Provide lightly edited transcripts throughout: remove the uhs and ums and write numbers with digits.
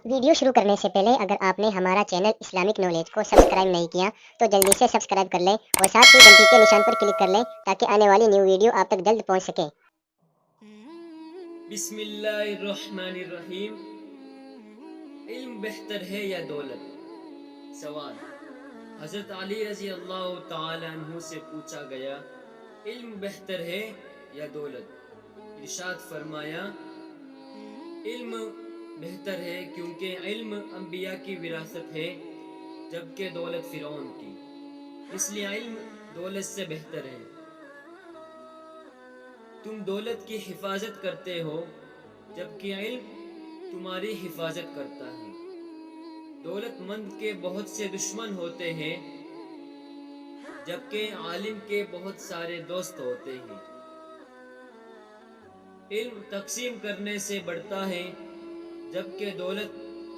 Video شروع کرنے سے پہلے اگر آپ نے ہمارا چینل اسلامک نالج کو سبسکرائب نہیں کیا تو جلدی سے سبسکرائب کر لیں اور ساتھ ہی گھنٹی کے نشان پر کلک کر لیں تاکہ آنے والی نیو ویڈیو آپ تک جلد پہنچ سکے۔ بسم اللہ الرحمن الرحیم۔ علم بہتر ہے یا دولت؟ سوال حضرت علی رضی اللہ تعالی عنہ سے پوچھا گیا، علم بہتر ہے یا دولت؟ ارشاد فرمایا، علم بہتر ہے کیونکہ علم انبیاء کی وراثت ہے جبکہ دولت فرعون کی، اس لیے علم دولت سے بہتر ہے۔ تم دولت کی حفاظت کرتے ہو جبکہ علم تمہاری حفاظت کرتا ہے۔ دولت مند کے بہت سے دشمن ہوتے ہیں جبکہ عالم کے بہت سارے دوست ہوتے ہیں۔ علم تقسیم کرنے سے بڑھتا ہے جبکہ دولت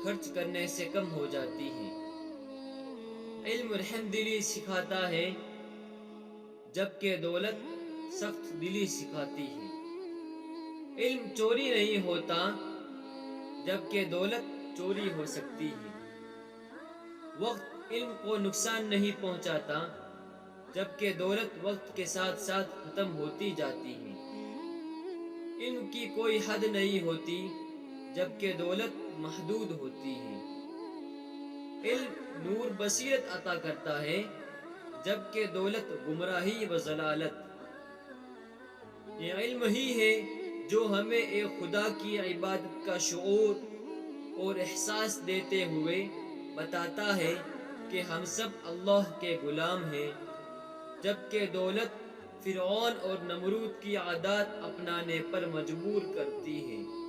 خرچ کرنے سے کم ہو جاتی ہے۔ علم رحم دلی سکھاتا ہے جبکہ دولت سخت دلی سکھاتی ہے۔ علم چوری نہیں ہوتا جبکہ دولت چوری ہو سکتی ہے۔ وقت علم کو نقصان نہیں پہنچاتا جبکہ دولت وقت کے ساتھ ساتھ ختم ہوتی جاتی ہے۔ علم کی کوئی حد نہیں ہوتی جبکہ دولت محدود ہوتی ہے۔ علم نور بصیرت عطا کرتا ہے جبکہ دولت گمراہی و ضلالت۔ یہ علم ہی ہے جو ہمیں ایک خدا کی عبادت کا شعور اور احساس دیتے ہوئے بتاتا ہے کہ ہم سب اللہ کے غلام ہیں، جبکہ دولت فرعون اور نمرود کی عادات اپنانے پر مجبور کرتی ہے۔